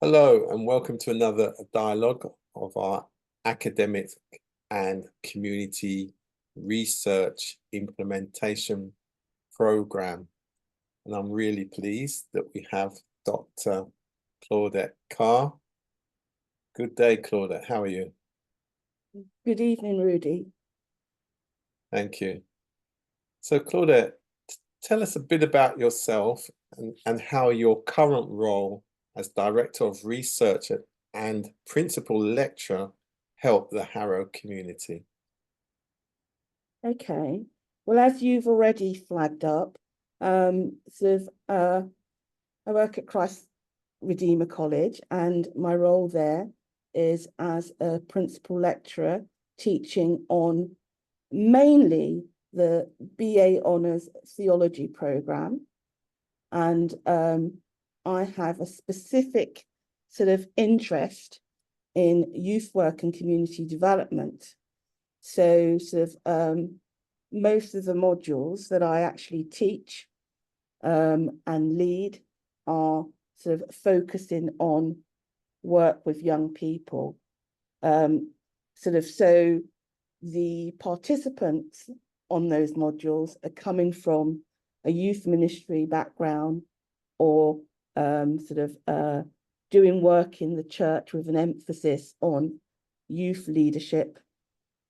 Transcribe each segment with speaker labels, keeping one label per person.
Speaker 1: Hello and welcome to another dialogue of our academic and community research implementation program. And I'm really pleased that we have Dr. Claudette Carr. Good day, Claudette. How are you?
Speaker 2: Good evening, Rudy.
Speaker 1: Thank you. So Claudette, tell us a bit about yourself and how your current role as Director of Research and Principal Lecturer help the Harrow community.
Speaker 2: Okay. Well, as you've already flagged up, I work at Christ Redeemer College, and my role there is as a principal lecturer teaching on mainly the BA Honours Theology programme. And I have a specific sort of interest in youth work and community development. So most of the modules that I actually teach and lead are sort of focusing on work with young people. So the participants on those modules are coming from a youth ministry background or doing work in the church with an emphasis on youth leadership,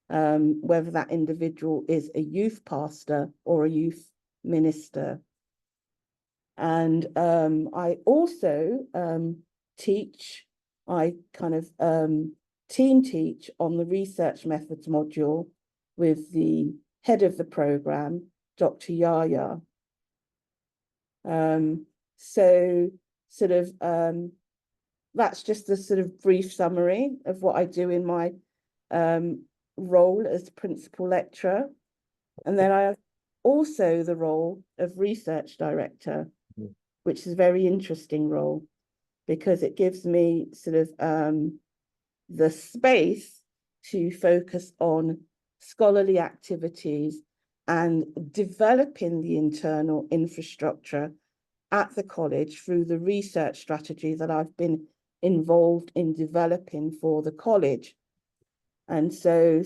Speaker 2: whether that individual is a youth pastor or a youth minister. And I also teach, I kind of team teach on the research methods module with the head of the program, Dr. Yaya. That's just a sort of brief summary of what I do in my role as principal lecturer. And then I have also the role of research director, which is a very interesting role because it gives me sort of the space to focus on scholarly activities and developing the internal infrastructure at the college through the research strategy that I've been involved in developing for the college. And so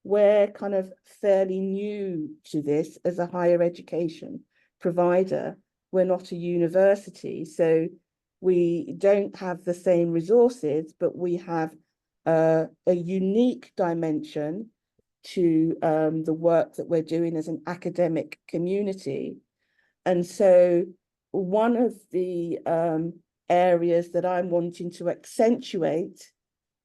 Speaker 2: we're kind of fairly new to this as a higher education provider. We're not a university, so we don't have the same resources, but we have a unique dimension to the work that we're doing as an academic community. And so one of the areas that I'm wanting to accentuate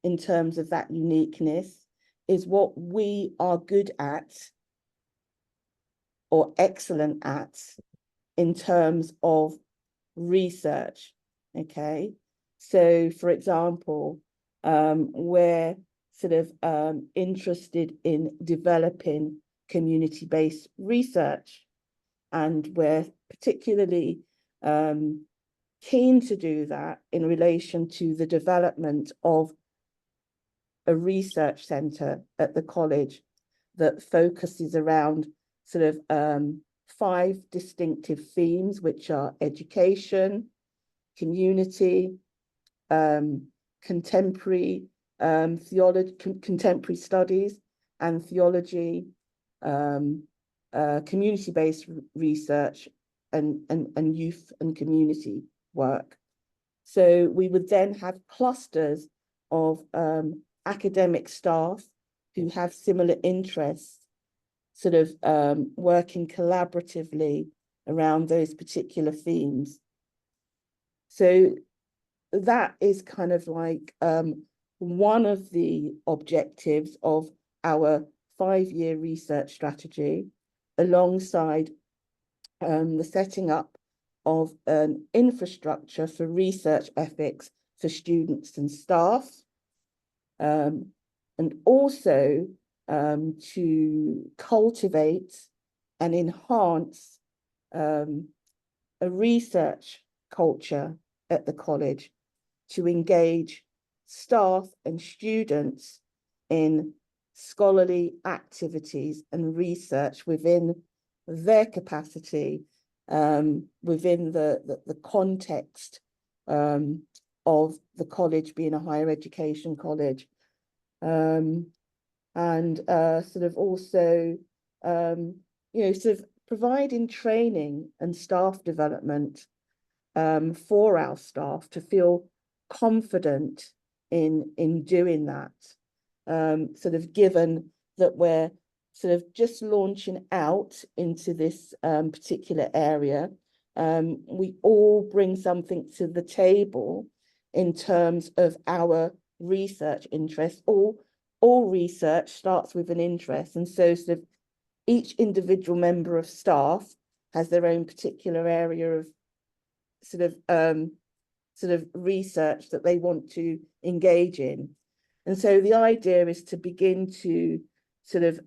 Speaker 2: in terms of that uniqueness is what we are good at or excellent at in terms of research, okay? So, for example, we're interested in developing community-based research, and we're particularly keen to do that in relation to the development of a research centre at the college that focuses around 5 distinctive themes, which are education, community, contemporary theology, contemporary studies and theology, community-based research, and youth and community work. So we would then have clusters of academic staff who have similar interests, working collaboratively around those particular themes. So that is kind of like one of the objectives of our 5-year research strategy, alongside the setting up of an infrastructure for research ethics for students and staff, and also to cultivate and enhance a research culture at the college to engage staff and students in scholarly activities and research within their capacity, within the context of the college being a higher education college. And sort of also, you know, sort of providing training and staff development for our staff to feel confident in doing that. Sort of given that we're sort of just launching out into this particular area, we all bring something to the table in terms of our research interest. All research starts with an interest, and so sort of each individual member of staff has their own particular area of sort of research that they want to engage in. And so the idea is to begin to sort of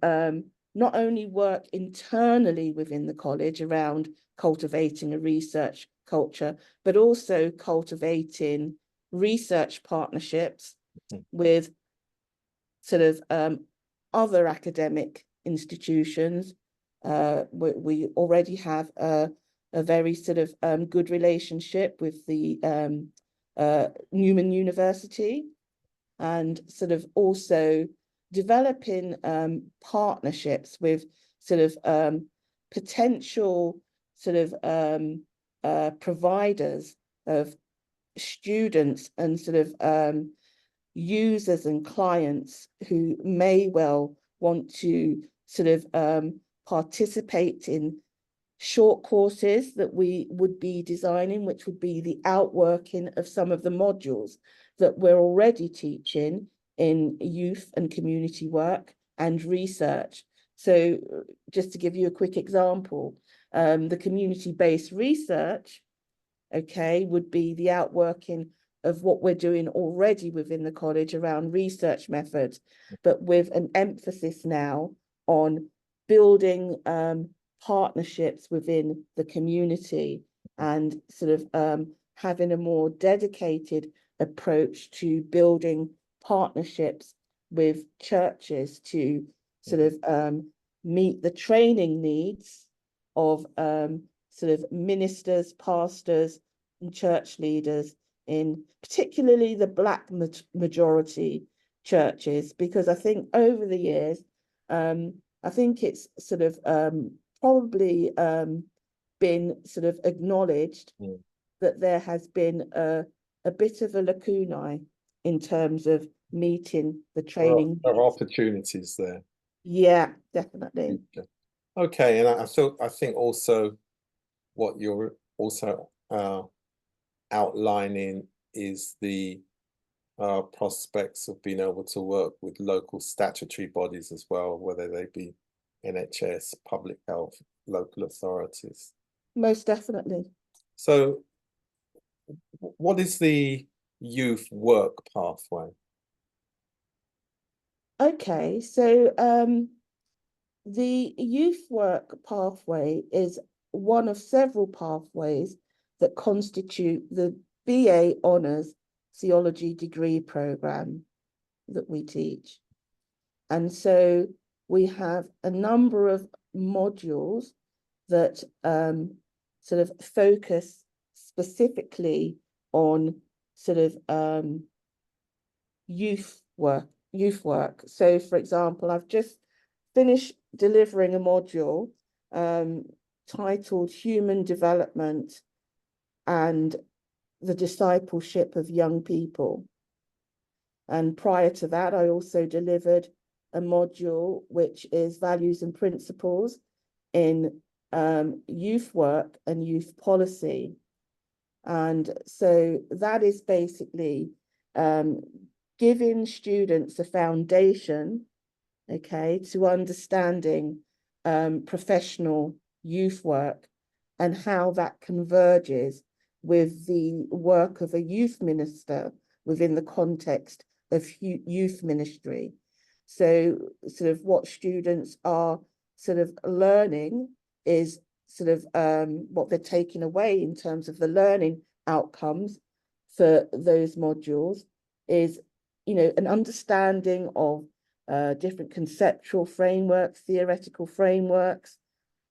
Speaker 2: not only work internally within the college around cultivating a research culture, but also cultivating research partnerships with sort of other academic institutions. We already have a very sort of good relationship with the Newman University, and sort of also developing partnerships with sort of potential sort of providers of students and sort of users and clients who may well want to sort of participate in short courses that we would be designing, which would be the outworking of some of the modules that we're already teaching in youth and community work and research. So just to give you a quick example, the community-based research, okay, would be the outworking of what we're doing already within the college around research methods, but with an emphasis now on building partnerships within the community and sort of having a more dedicated approach to building partnerships with churches to sort of meet the training needs of sort of ministers, pastors, and church leaders in particularly the Black majority churches, because I think over the years, I think it's sort of probably been sort of acknowledged that there has been a bit of a lacunae in terms of meeting the training.
Speaker 1: There are opportunities there.
Speaker 2: Yeah, definitely.
Speaker 1: Okay, and I think also what you're also outlining is the prospects of being able to work with local statutory bodies as well, whether they be NHS, public health, local authorities.
Speaker 2: Most definitely.
Speaker 1: So what is the youth work pathway?
Speaker 2: Okay, so the youth work pathway is one of several pathways that constitute the BA Honours Theology degree programme that we teach. And so we have a number of modules that sort of focus specifically on sort of youth work. So for example, I've just finished delivering a module titled Human Development and the Discipleship of Young People. And prior to that, I also delivered a module which is Values and Principles in youth work and youth policy. And so that is basically giving students a foundation, okay, to understanding professional youth work and how that converges with the work of a youth minister within the context of youth ministry. So sort of what students are sort of learning is sort of what they're taking away in terms of the learning outcomes for those modules is, you know, an understanding of different conceptual frameworks, theoretical frameworks,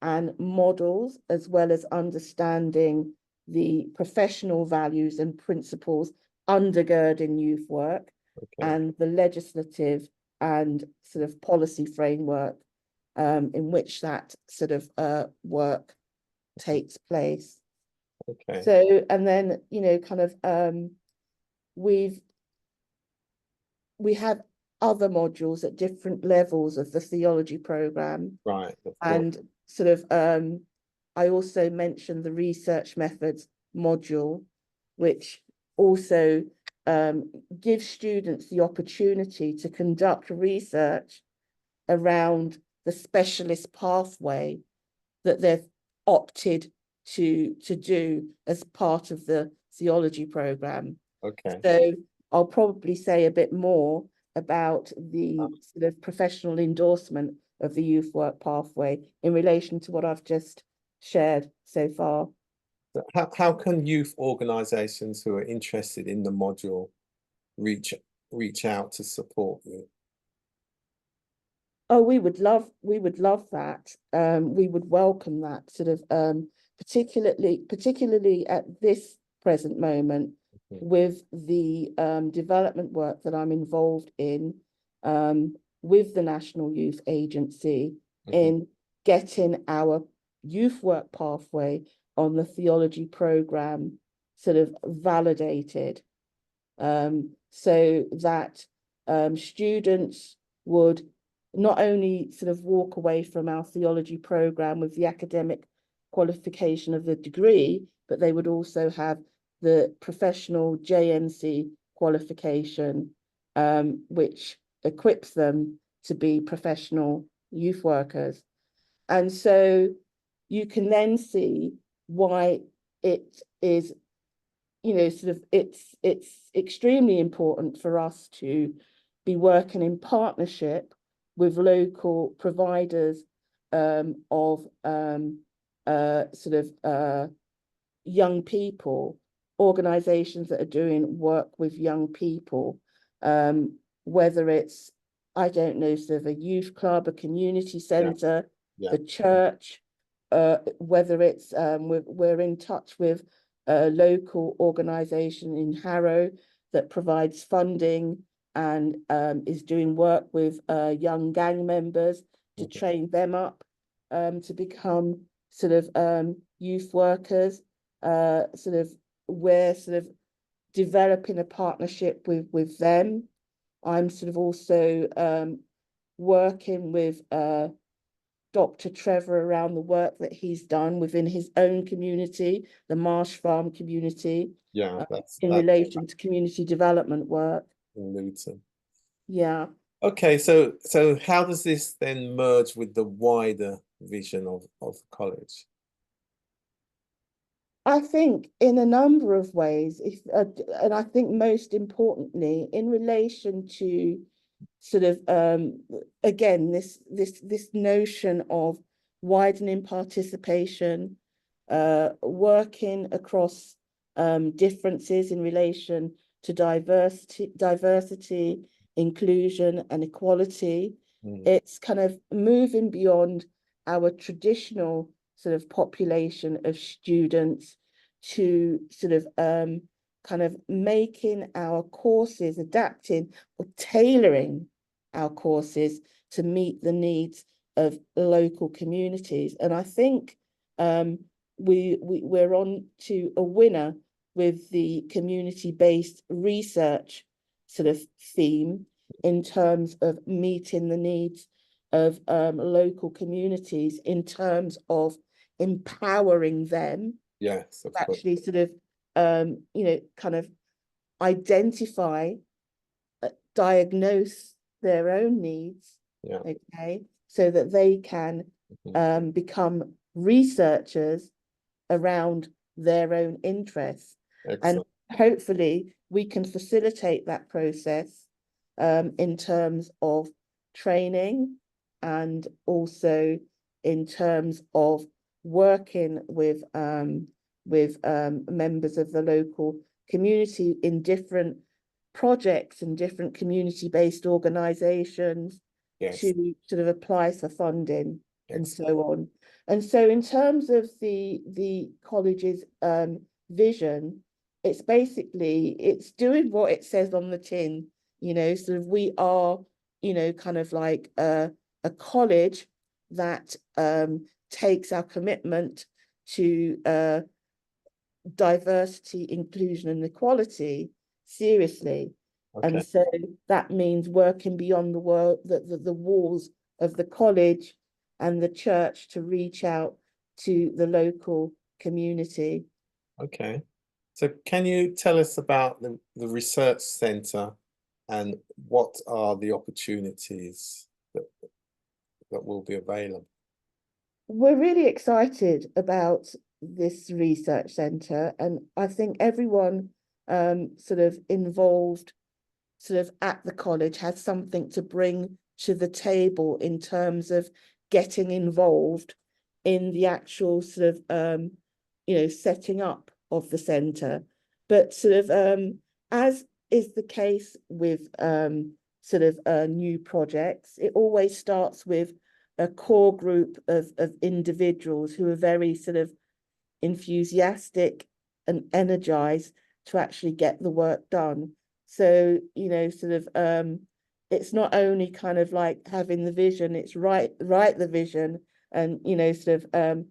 Speaker 2: and models, as well as understanding the professional values and principles undergirding youth work
Speaker 1: Okay.
Speaker 2: and the legislative and sort of policy framework in which that sort of work takes place.
Speaker 1: Okay.
Speaker 2: So, and then, you know, kind of we have other modules at different levels of the theology program.
Speaker 1: Right.
Speaker 2: And sort of I also mentioned the research methods module, which also gives students the opportunity to conduct research around the specialist pathway that they've opted to do as part of the theology program.
Speaker 1: Okay.
Speaker 2: So I'll probably say a bit more about the sort of professional endorsement of the youth work pathway in relation to what I've just shared so far.
Speaker 1: How can youth organisations who are interested in the module reach out to support you?
Speaker 2: Oh, we would love that. We would welcome that sort of particularly at this present moment with the development work that I'm involved in with the National Youth Agency in getting our youth work pathway on the theology program sort of validated, so that students would not only sort of walk away from our theology program with the academic qualification of the degree, but they would also have the professional JNC qualification, which equips them to be professional youth workers. And so you can then see why it is, you know, sort of it's extremely important for us to be working in partnership with local providers of sort of young people, organizations that are doing work with young people, whether it's, I don't know, sort of a youth club, a community centre, the church, whether it's we're in touch with a local organisation in Harrow that provides funding and is doing work with young gang members to train them up to become sort of youth workers. Sort of we're sort of developing a partnership with them. I'm sort of also working with Dr. Trevor around the work that he's done within his own community, the Marsh Farm community, that's relation to community development work.
Speaker 1: In Luton.
Speaker 2: Yeah.
Speaker 1: Okay, so how does this then merge with the wider vision of the college?
Speaker 2: I think in a number of ways, and I think most importantly, in relation to sort of again this notion of widening participation, working across differences in relation to diversity, inclusion, and equality. It's kind of moving beyond our traditional sort of population of students to sort of kind of making our courses, adapting or tailoring our courses to meet the needs of local communities. And I think we're on to a winner with the community-based research sort of theme in terms of meeting the needs of local communities in terms of empowering them actually sort of you know, kind of identify, diagnose their own needs, okay, so that they can become researchers around their own interests. And hopefully we can facilitate that process in terms of training and also in terms of working with members of the local community in different projects and different community-based organizations to sort of apply for funding and so on. And so in terms of the college's vision, it's basically, it's doing what it says on the tin, you know, sort of we are, you know, kind of like a college that takes our commitment to diversity, inclusion, and equality seriously.
Speaker 1: Okay.
Speaker 2: And so that means working beyond the world, the walls of the college and the church to reach out to the local community.
Speaker 1: Okay. So can you tell us about the research centre and what are the opportunities that will be available?
Speaker 2: We're really excited about this research centre, and I think everyone sort of involved sort of at the college has something to bring to the table in terms of getting involved in the actual sort of you know, setting up of the centre. But sort of as is the case with sort of new projects, it always starts with a core group of individuals who are very sort of enthusiastic and energized to actually get the work done. So, you know, sort of it's not only kind of like having the vision, it's write the vision and, you know, sort of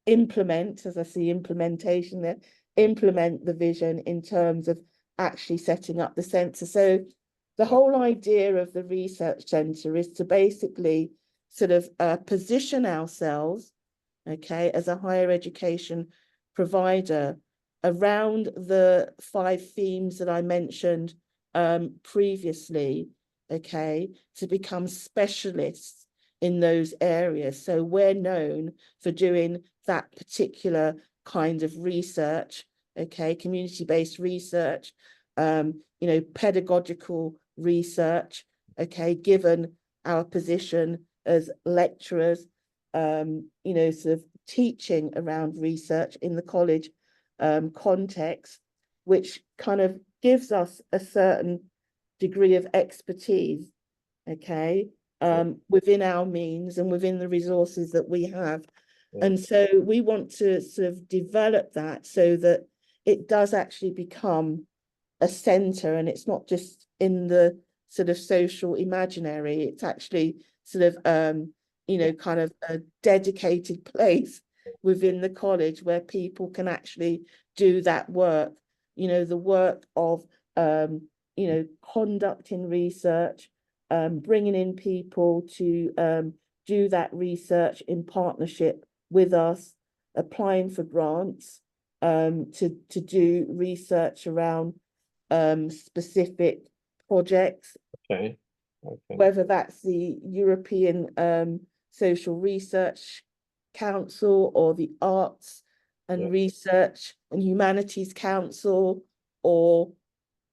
Speaker 2: implement, as I see implementation there, implement the vision in terms of actually setting up the centre. So the whole idea of the research centre is to basically sort of position ourselves, okay, as a higher education provider around the 5 themes that I mentioned previously, okay, to become specialists in those areas. So we're known for doing that particular kind of research, okay, community-based research, you know, pedagogical research, okay, given our position as lecturers, you know, sort of teaching around research in the college context, which kind of gives us a certain degree of expertise, okay, within our means and within the resources that we have.
Speaker 1: Yeah.
Speaker 2: And so we want to sort of develop that so that it does actually become a centre, and it's not just in the sort of social imaginary, it's actually sort of you know, kind of a dedicated place within the college where people can actually do that work, you know, the work of you know, conducting research, bringing in people to do that research in partnership with us, applying for grants to do research around specific projects,
Speaker 1: Okay. Okay.
Speaker 2: whether that's the European Social Research Council or the Arts and
Speaker 1: Yeah.
Speaker 2: Research and Humanities Council, or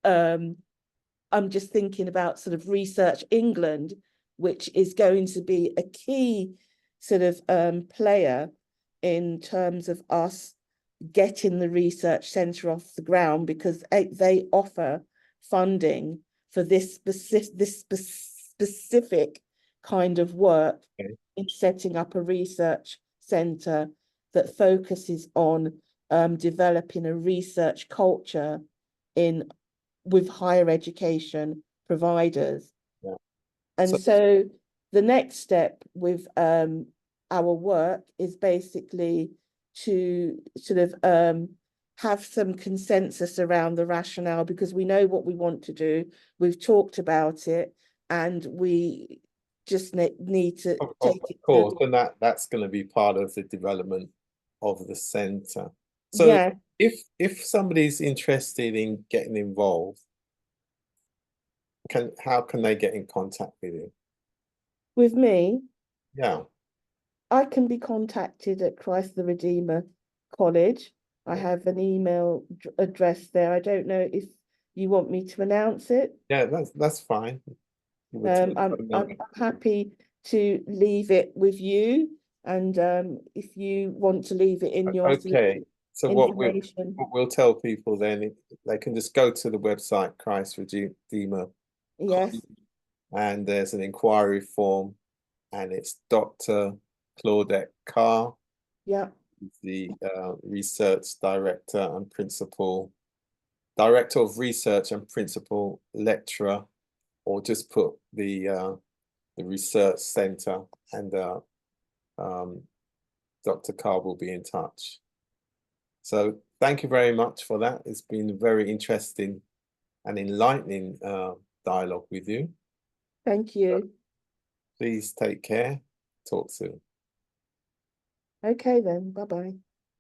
Speaker 2: I'm just thinking about sort of Research England, which is going to be a key sort of player in terms of us getting the research centre off the ground, because they offer funding for this specific kind of work.
Speaker 1: Okay.
Speaker 2: In setting up a research centre that focuses on developing a research culture with higher education providers.
Speaker 1: Yeah.
Speaker 2: And so the next step with our work is basically to sort of have some consensus around the rationale, because we know what we want to do, we've talked about it, and we just need to take it.
Speaker 1: Of course, and that's going to be part of the development of the centre. So
Speaker 2: Yeah,
Speaker 1: if somebody's interested in getting involved, how can they get in contact with you?
Speaker 2: with me,
Speaker 1: Yeah.
Speaker 2: I can be contacted at Christ the Redeemer College. I have an email address there. I don't know if you want me to announce it.
Speaker 1: Yeah, that's fine. With telephone number.
Speaker 2: I'm happy to leave it with you, and if you want to leave it in your sort of
Speaker 1: Okay. So
Speaker 2: information.
Speaker 1: what we'll tell people then, they can just go to the website Christ Redeemer
Speaker 2: Yes,
Speaker 1: and there's an inquiry form, and it's Dr. Claudette Carr,
Speaker 2: yeah,
Speaker 1: the research director and principal Director of Research and Principal Lecturer, or just put the research centre, and Dr. Carr will be in touch. So thank you very much for that. It's been a very interesting and enlightening dialogue with you.
Speaker 2: Thank you.
Speaker 1: Please take care. Talk soon.
Speaker 2: Okay then, bye-bye.